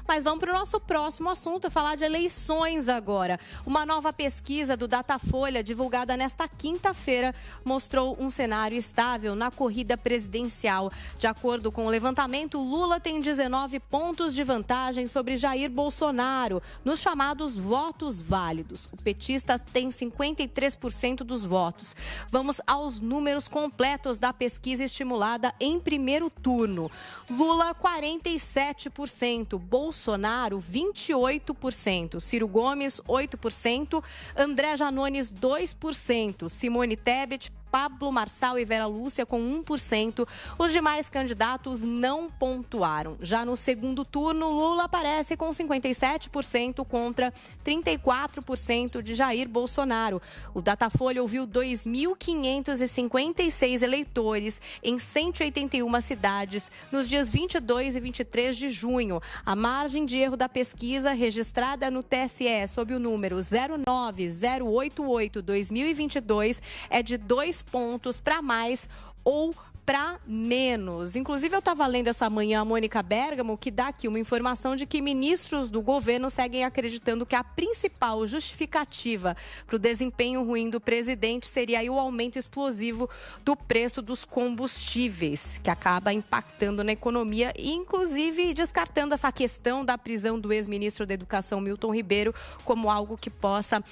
Mas vamos para o nosso próximo assunto, falar de eleições agora. Uma nova pesquisa do Datafolha, divulgada nesta quinta-feira, mostrou um cenário estável na corrida presidencial. De acordo com o levantamento, Lula tem 19 pontos de vantagem sobre Jair Bolsonaro, nos chamados votos válidos. O petista tem 53% dos votos. Vamos aos números completos da pesquisa estimulada em primeiro turno. Lula, 47%, Bolsonaro, 28%, Ciro Gomes, 8%, André Janones, 2%, Simone Tebet, Pablo Marçal e Vera Lúcia com 1%. Os demais candidatos não pontuaram. Já no segundo turno, Lula aparece com 57% contra 34% de Jair Bolsonaro. O Datafolha ouviu 2.556 eleitores em 181 cidades nos dias 22 e 23 de junho. A margem de erro da pesquisa, registrada no TSE sob o número 09088-2022, é de 2 pontos para mais ou para menos. Inclusive, eu estava lendo essa manhã a Mônica Bergamo, que dá aqui uma informação de que ministros do governo seguem acreditando que a principal justificativa para o desempenho ruim do presidente seria aí o aumento explosivo do preço dos combustíveis, que acaba impactando na economia e, inclusive, descartando essa questão da prisão do ex-ministro da Educação, Milton Ribeiro, como algo que possa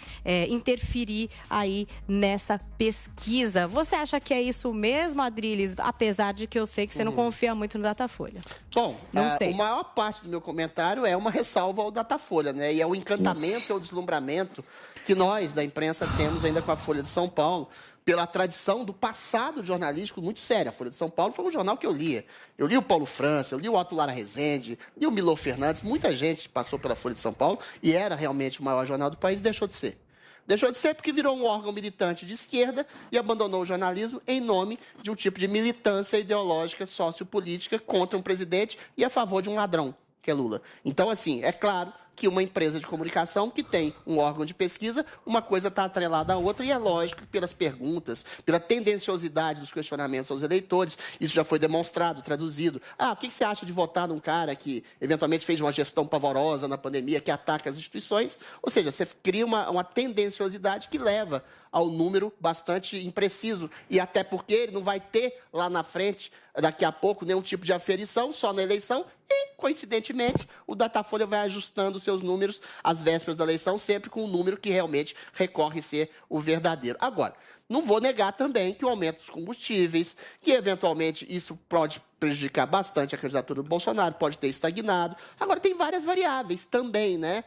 interferir aí nessa pesquisa. Você acha que é isso mesmo, Adriles? Apesar de que eu sei que você não confia muito no Datafolha. Bom, a maior parte do meu comentário é uma ressalva ao Datafolha, né? E é o encantamento, é o deslumbramento que nós, da imprensa, temos ainda com a Folha de São Paulo, pela tradição do passado jornalístico muito sério. A Folha de São Paulo foi um jornal que eu lia. Eu li o Paulo França, eu li o Otto Lara Rezende, li o Milor Fernandes. Muita gente passou pela Folha de São Paulo e era realmente o maior jornal do país e deixou de ser. Deixou de ser porque virou um órgão militante de esquerda e abandonou o jornalismo em nome de um tipo de militância ideológica sociopolítica contra um presidente e a favor de um ladrão, que é Lula. Então, assim, é claro que uma empresa de comunicação que tem um órgão de pesquisa, uma coisa está atrelada à outra, e é lógico que pelas perguntas, pela tendenciosidade dos questionamentos aos eleitores, isso já foi demonstrado, traduzido. O que você acha de votar num cara que eventualmente fez uma gestão pavorosa na pandemia, que ataca as instituições? Ou seja, você cria uma tendenciosidade que leva ao número bastante impreciso, e até porque ele não vai ter lá na frente, daqui a pouco, nenhum tipo de aferição, só na eleição, e, coincidentemente, o Datafolha vai ajustando seus números às vésperas da eleição, sempre com um número que realmente recorre ser o verdadeiro. Agora, não vou negar também que o aumento dos combustíveis, que eventualmente isso pode prejudicar bastante a candidatura do Bolsonaro, pode ter estagnado. Agora, tem várias variáveis também, né?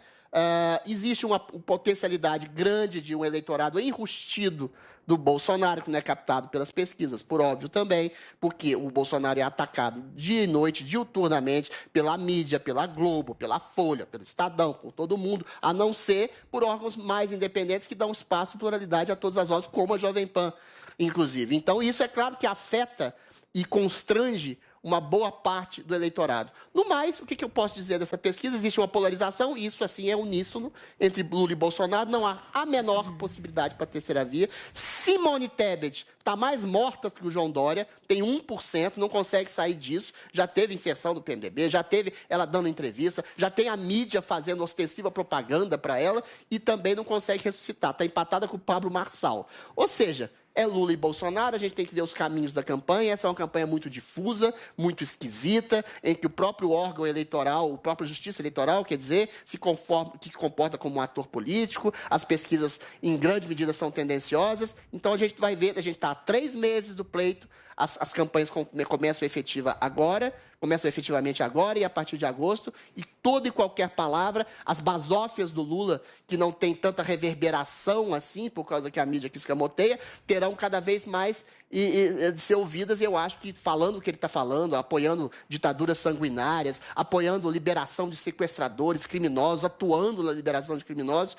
Existe uma potencialidade grande de um eleitorado enrustido do Bolsonaro, que não é captado pelas pesquisas, por óbvio também, porque o Bolsonaro é atacado dia e noite, diuturnamente, pela mídia, pela Globo, pela Folha, pelo Estadão, por todo mundo, a não ser por órgãos mais independentes que dão espaço e pluralidade a todas as vozes, como a Jovem Pan, inclusive. Então, isso é claro que afeta e constrange uma boa parte do eleitorado. No mais, o que eu posso dizer dessa pesquisa? Existe uma polarização, e isso assim é uníssono entre Lula e Bolsonaro, não há a menor possibilidade para a terceira via. Simone Tebet está mais morta que o João Dória, tem 1%, não consegue sair disso, já teve inserção do PMDB, já teve ela dando entrevista, já tem a mídia fazendo ostensiva propaganda para ela, e também não consegue ressuscitar, está empatada com o Pablo Marçal. Ou seja, é Lula e Bolsonaro, a gente tem que ver os caminhos da campanha. Essa é uma campanha muito difusa, muito esquisita, em que o próprio órgão eleitoral, o próprio Justiça Eleitoral, quer dizer, se comporta como um ator político, as pesquisas, em grande medida, são tendenciosas. Então, a gente vai ver, a gente está há 3 meses do pleito, as campanhas começam efetivamente agora e a partir de agosto, e toda e qualquer palavra, as basófias do Lula, que não tem tanta reverberação assim, por causa que a mídia que escamoteia, terão cada vez mais de ser ouvidas, e eu acho que falando o que ele está falando, apoiando ditaduras sanguinárias, apoiando liberação de sequestradores, criminosos, atuando na liberação de criminosos,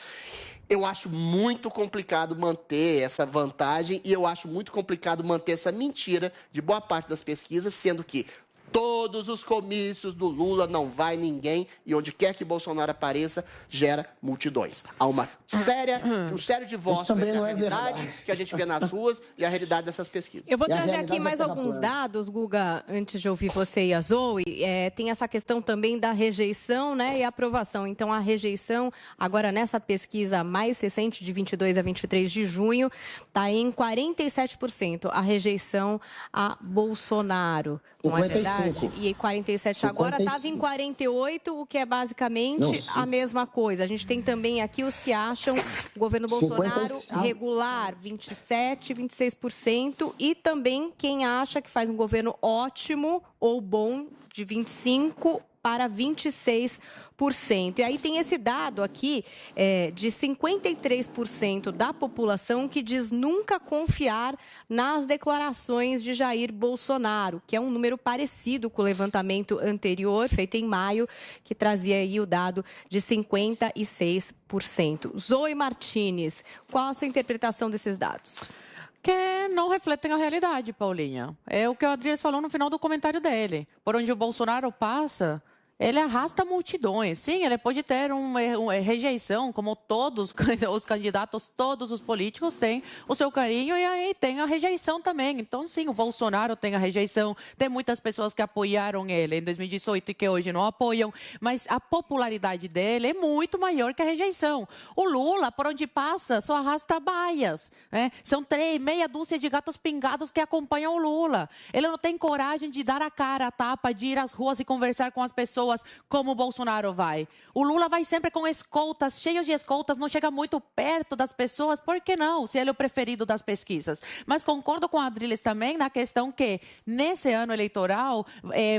eu acho muito complicado manter essa vantagem, e eu acho muito complicado manter essa mentira de boa parte das pesquisas, sendo que Todos os comícios do Lula não vai ninguém e onde quer que Bolsonaro apareça, gera multidões. Há um sério divórcio entre a realidade que a gente vê nas ruas e a realidade dessas pesquisas. Eu vou trazer aqui mais alguns dados, Guga, antes de ouvir você e a Zoe. Tem essa questão também da rejeição, né, e aprovação. Então, a rejeição, agora nessa pesquisa mais recente, de 22 a 23 de junho, está em 47% a rejeição a Bolsonaro. Não é verdade? E 47 agora, estava em 48, o que é basicamente a mesma coisa. A gente tem também aqui os que acham o governo Bolsonaro regular, 27, 26%, e também quem acha que faz um governo ótimo ou bom, de 25% para 26%. E aí tem esse dado aqui de 53% da população que diz nunca confiar nas declarações de Jair Bolsonaro, que é um número parecido com o levantamento anterior, feito em maio, que trazia aí o dado de 56%. Zoe Martins, qual a sua interpretação desses dados? Que não refletem a realidade, Paulinha. É o que o Adriles falou no final do comentário dele. Por onde o Bolsonaro passa, ele arrasta multidões. Sim, ele pode ter uma rejeição, como todos os candidatos, todos os políticos têm o seu carinho e aí tem a rejeição também. Então, sim, o Bolsonaro tem a rejeição. Tem muitas pessoas que apoiaram ele em 2018 e que hoje não apoiam, mas a popularidade dele é muito maior que a rejeição. O Lula, por onde passa, só arrasta baias, né? São meia dúzia de gatos pingados que acompanham o Lula. Ele não tem coragem de dar a cara, a tapa, de ir às ruas e conversar com as pessoas como o Bolsonaro vai. O Lula vai sempre com escoltas, cheios de escoltas, não chega muito perto das pessoas. Por que não? Se ele é o preferido das pesquisas. Mas concordo com a Adriles também na questão que, nesse ano eleitoral,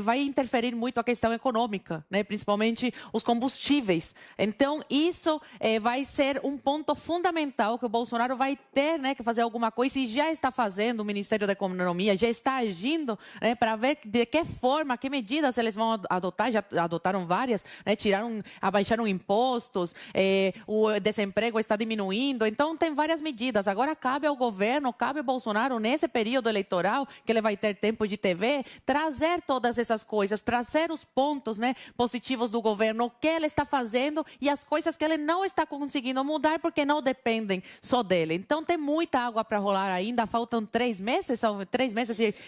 vai interferir muito a questão econômica, né? Principalmente os combustíveis. Então, isso vai ser um ponto fundamental que o Bolsonaro vai ter, né, que fazer alguma coisa, e já está fazendo, o Ministério da Economia já está agindo, né, para ver de que forma, que medidas eles vão adotar. Já adotaram várias, né? Abaixaram impostos, o desemprego está diminuindo, então tem várias medidas. Agora cabe ao governo, cabe ao Bolsonaro, nesse período eleitoral, que ele vai ter tempo de TV, trazer todas essas coisas, trazer os pontos, né, positivos do governo, o que ele está fazendo e as coisas que ele não está conseguindo mudar, porque não dependem só dele. Então tem muita água para rolar ainda, faltam 3 meses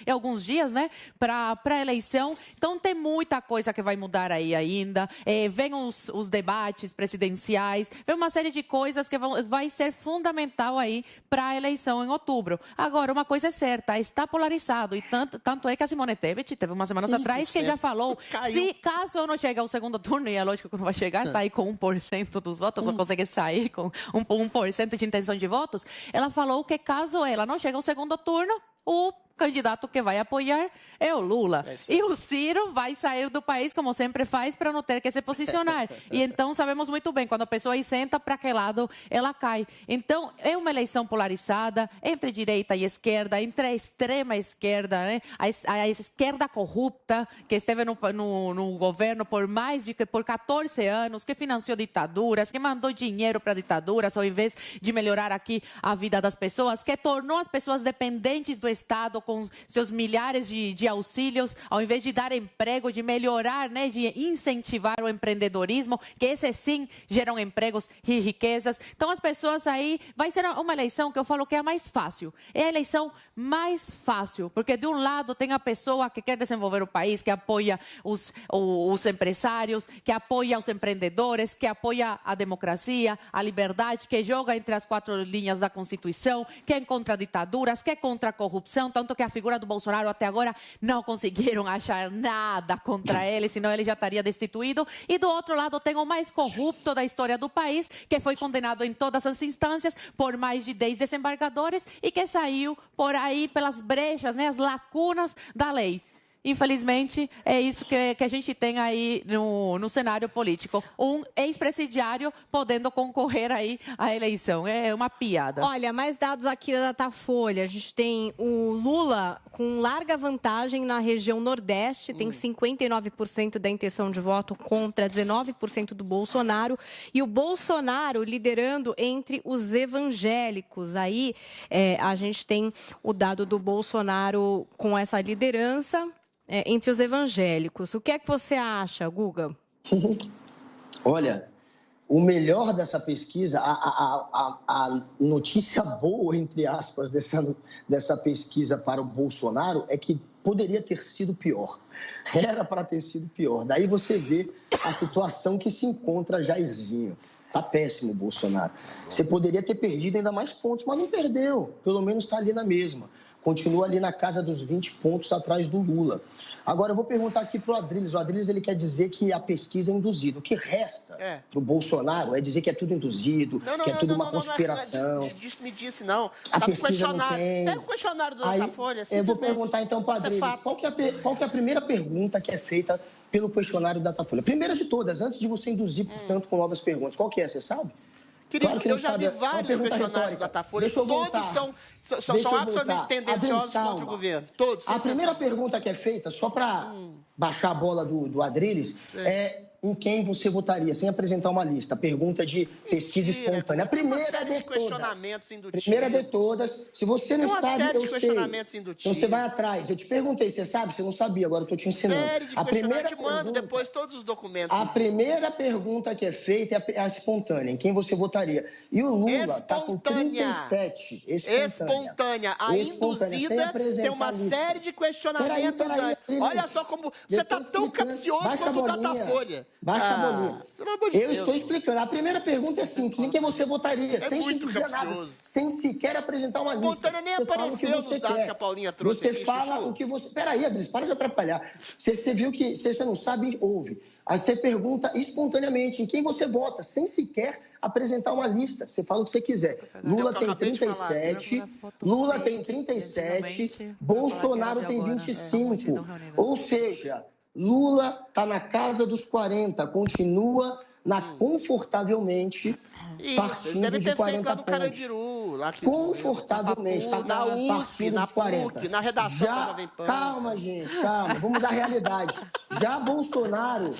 e alguns dias, né, para a eleição, então tem muita coisa que vai mudar aí ainda, vem os debates presidenciais, vem uma série de coisas que vai ser fundamental aí para a eleição em outubro. Agora, uma coisa é certa, está polarizado, e tanto é que a Simone Tebet teve umas semanas atrás que já falou, se caso eu não chegue ao segundo turno, e é lógico que não vai chegar, está aí com 1% dos votos, não consegue sair com 1% de intenção de votos, ela falou que caso ela não chegue ao segundo turno, o candidato que vai apoiar é o Lula. E o Ciro vai sair do país, como sempre faz, para não ter que se posicionar. E então sabemos muito bem, quando a pessoa aí senta, para que lado ela cai. Então, é uma eleição polarizada entre direita e esquerda, entre a extrema esquerda, né? A esquerda corrupta, que esteve no governo por 14 anos, que financiou ditaduras, que mandou dinheiro para ditaduras, ao invés de melhorar aqui a vida das pessoas, que tornou as pessoas dependentes do Estado, com seus milhares de auxílios, ao invés de dar emprego, de melhorar, né, de incentivar o empreendedorismo, que esse sim geram empregos e riquezas. Então, as pessoas aí, vai ser uma eleição que eu falo que é a mais fácil. É a eleição mais fácil, porque de um lado tem a pessoa que quer desenvolver o país, que apoia os empresários, que apoia os empreendedores, que apoia a democracia, a liberdade, que joga entre as 4 linhas da Constituição, que é contra ditaduras, que é contra a corrupção, tanto que a figura do Bolsonaro até agora não conseguiram achar nada contra ele, senão ele já estaria destituído. E do outro lado tem o mais corrupto da história do país, que foi condenado em todas as instâncias por mais de 10 desembargadores e que saiu por aí pelas brechas, né, as lacunas da lei. Infelizmente, é isso que a gente tem aí no cenário político. Um ex-presidiário podendo concorrer aí à eleição. É uma piada. Olha, mais dados aqui da Datafolha. A gente tem o Lula com larga vantagem na região Nordeste, tem 59% da intenção de voto contra 19% do Bolsonaro. E o Bolsonaro liderando entre os evangélicos. Aí a gente tem o dado do Bolsonaro com essa liderança. entre os evangélicos. O que é que você acha, Guga? Olha, o melhor dessa pesquisa, a notícia boa, entre aspas, dessa pesquisa para o Bolsonaro é que poderia ter sido pior. Era para ter sido pior. Daí você vê a situação que se encontra Jairzinho. Tá péssimo o Bolsonaro. Você poderia ter perdido ainda mais pontos, mas não perdeu. Pelo menos está ali na mesma. Continua ali na casa dos 20 pontos atrás do Lula. Agora, eu vou perguntar aqui para o Adriles. O Adriles, ele quer dizer que a pesquisa é induzida. O que resta para o Bolsonaro é dizer que é tudo induzido, que é tudo uma conspiração. Não me disse, não. A pesquisa não tem. Pega o questionário do Datafolha. Eu vou perguntar, então, para o Adriles. Qual que é a primeira pergunta que é feita pelo questionário do Datafolha? Primeira de todas, antes de você induzir, portanto, com novas perguntas. Qual que é, você sabe? Querido, claro que eu já vi vários questionários da Datafolha, todos são absolutamente tendenciosos contra o governo. Todos. A primeira pergunta que é feita, só para baixar a bola do Adriles, é em quem você votaria, sem apresentar uma lista. Pergunta de pesquisa espontânea. A primeira de todas. Primeira de todas. Se você não sabe, eu sei. Então você vai atrás. Eu te perguntei, você sabe? Você não sabia, agora eu estou te ensinando. A primeira te mando depois todos os documentos. A primeira pergunta que é feita é a espontânea. Em quem você votaria? E o Lula está com 37. Espontânea. A induzida tem uma série de questionamentos antes. Olha só como você está tão capcioso quanto o Datafolha. Baixa a bolinha. Eu estou explicando. A primeira pergunta é simples. Em quem você votaria? Sem dizer nada. Sem sequer apresentar uma lista. Espontânea nem apareceu nos dados que a Paulinha trouxe. Você fala o que você... Peraí, Adriles, para de atrapalhar. Você viu que... Se você não sabe, ouve. Aí você pergunta espontaneamente em quem você vota, sem sequer apresentar uma lista. Você fala o que você quiser. Lula tem 37, Lula tem 37, Bolsonaro tem 25. Ou seja... Lula está na casa dos 40, continua confortavelmente partindo de 40 pontos. Carandiru, lá que confortavelmente, está partindo dos 40. Na redação da Jovem Pan. Calma, gente, calma. Vamos à realidade. Já Bolsonaro...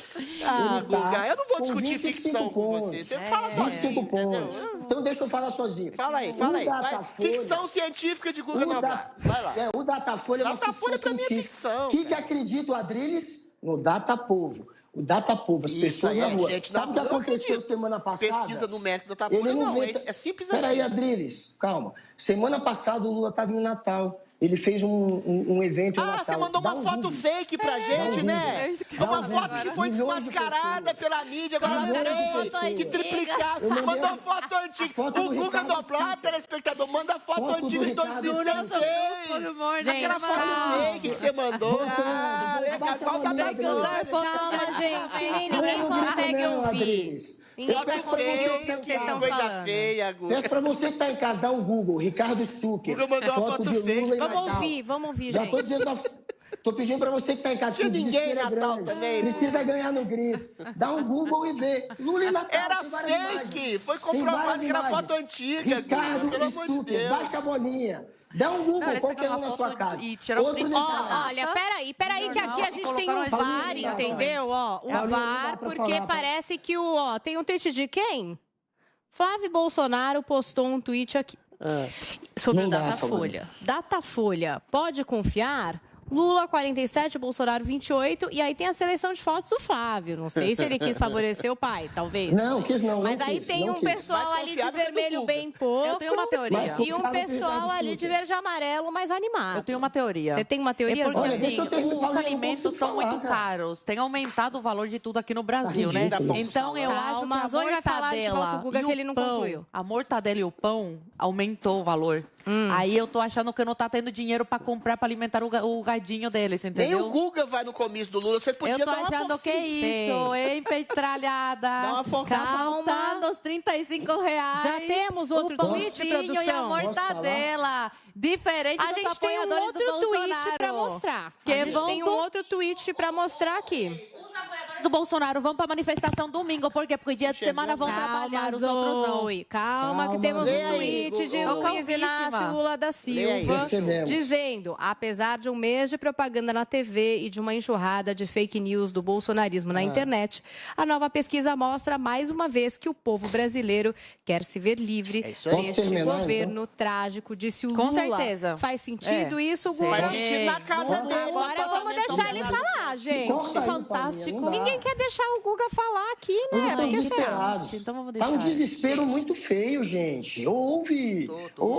Guga, eu não vou discutir ficção com você. Você fala sozinho. 25 pontos. Então deixa eu falar sozinho. Fala aí. Ficção científica de Guga Noblar. Vai lá. O Datafolha é uma ficção científica. O que acredita o Adriles? No Datapovo. O Datapovo, as pessoas na rua. Sabe o que aconteceu semana passada? Pesquisa numérica do Datafolha, não. É simples assim. Peraí, Adriles, calma. Semana passada o Lula estava em Natal. Ele fez um evento em Natal. Você mandou uma foto fake pra gente, né? Uma foto que foi desmascarada pela mídia. Agora tem que triplicar. Mandou foto antiga. O Guga Noblar, telespectador, manda foto antiga de 2016. Aquela foto fake que você mandou. Calma, gente. Ninguém consegue ouvir. Eu peço pra você que está em casa. Coisa feia, Guga. Peço pra você que está em casa, dá um Google. Ricardo Stucker. Guga mandou uma foto fake. Vamos ouvir, já gente. tô dizendo... Tô pedindo pra você que está em casa, que o desespero é grande. Também. Precisa ganhar no grito. Dá um Google e vê. Lula e Natal. Era fake. Foi comprovado que era foto antiga. Ricardo Stucker, baixa a bolinha. Dá um Google, qualquer um na sua casa. Olha, peraí, que aqui a gente tem um VAR, entendeu? Um VAR, porque parece que tem um tweet de quem? Flávio Bolsonaro postou um tweet aqui sobre o Datafolha. Datafolha, pode confiar? Lula 47, Bolsonaro 28, e aí tem a seleção de fotos do Flávio. Não sei se ele quis favorecer o pai, talvez. Não, quis não. Mas aí tem um pessoal ali de vermelho bem pouco. Eu tenho uma teoria. E um pessoal ali de verde e amarelo mais animado. Eu tenho uma teoria. Você tem uma teoria? Porque assim, os alimentos são muito caros. Tem aumentado o valor de tudo aqui no Brasil, né? Então eu acho que a mortadela e a mortadela e o pão aumentou o valor. Aí eu tô achando que não tá tendo dinheiro pra comprar, pra alimentar o gadinho deles, entendeu? Nem o Guga vai no comício do Lula, você podia dar uma forcinha. Eu tô achando que é isso, hein, petralhada. Dá uma forcinha. Tá faltando os R$35. Já temos outro tweet, produção? E a mortadela. Diferente dos apoiadores do Bolsonaro. A gente tem um outro tweet pra mostrar aqui. Os apoiadores o Bolsonaro vão para manifestação domingo. Por quê? Porque dia de semana vão trabalhar, os outros não. Calma, que temos um tweet de Luiz Inácio Lula da Silva dizendo, apesar de um mês de propaganda na TV e de uma enxurrada de fake news do bolsonarismo na internet, a nova pesquisa mostra mais uma vez que o povo brasileiro quer se ver livre deste governo trágico, disse o Lula. Com certeza. Faz sentido isso, Guga? Faz sentido na casa dele. Agora vamos deixar ele falar, gente. Fantástico. Ninguém quer deixar o Guga falar aqui, né? Estão desesperados. Então Tá um desespero muito feio, gente. Ouve,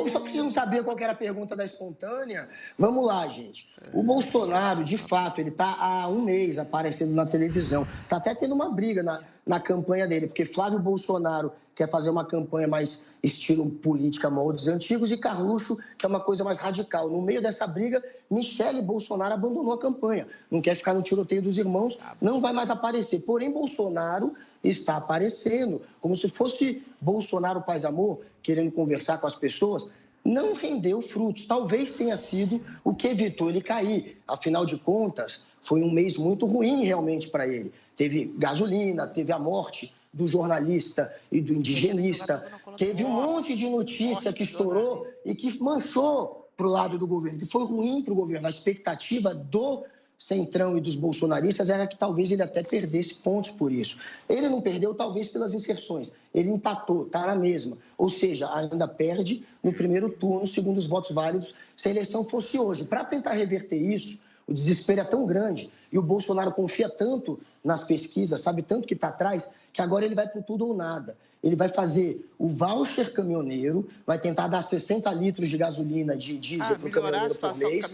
só precisam saber qual que era a pergunta da espontânea. Vamos lá, gente. O Bolsonaro, de fato, ele tá há um mês aparecendo na televisão. Tá até tendo uma briga na campanha dele, porque Flávio Bolsonaro quer fazer uma campanha mais estilo política moldes antigos e Carluxo quer uma coisa mais radical. No meio dessa briga, Michele Bolsonaro abandonou a campanha. Não quer ficar no tiroteio dos irmãos, não vai mais aparecer. Porém, Bolsonaro está aparecendo, como se fosse Bolsonaro Paz Amor, querendo conversar com as pessoas. Não rendeu frutos. Talvez tenha sido o que evitou ele cair. Afinal de contas, foi um mês muito ruim realmente para ele. Teve gasolina, teve a morte do jornalista e do indigenista, teve um monte de notícia que estourou e que manchou para o lado do governo, que foi ruim para o governo. A expectativa do Centrão e dos bolsonaristas era que talvez ele até perdesse pontos por isso. Ele não perdeu, talvez, pelas inserções. Ele empatou, está na mesma. Ou seja, ainda perde no primeiro turno, segundo os votos válidos, se a eleição fosse hoje. Para tentar reverter isso, o desespero é tão grande e o Bolsonaro confia tanto nas pesquisas, sabe tanto que está atrás, que agora ele vai para tudo ou nada. Ele vai fazer o voucher caminhoneiro, vai tentar dar 60 litros de gasolina de diesel para o caminhoneiro por mês.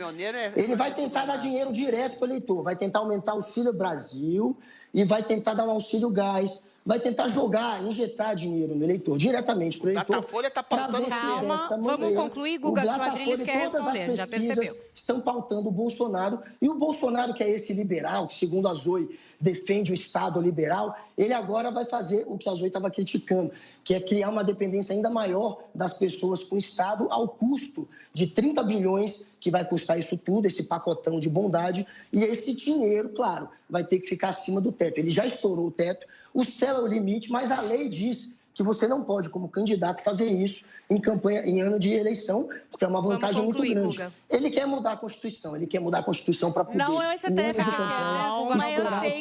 Ele vai tentar dar dinheiro direto para o eleitor, vai tentar aumentar o Auxílio Brasil e vai tentar dar um auxílio gás. Vai tentar injetar dinheiro no eleitor, diretamente para o eleitor. Datafolha está pautando. Calma, vamos concluir, Guga, que o Adriles quer responder, já percebeu. Estão pautando o Bolsonaro, e o Bolsonaro, que é esse liberal, que segundo a Zoe defende o Estado liberal, ele agora vai fazer o que a Zoe estava criticando, que é criar uma dependência ainda maior das pessoas com o Estado ao custo de 30 bilhões que vai custar isso tudo, esse pacotão de bondade, e esse dinheiro, claro, vai ter que ficar acima do teto. Ele já estourou o teto, o céu é o limite, mas a lei diz que você não pode, como candidato, fazer isso em campanha, em ano de eleição, porque é uma vantagem muito grande. Guga. Ele quer mudar a Constituição, para poder... Não, esse é teto, mas eu sei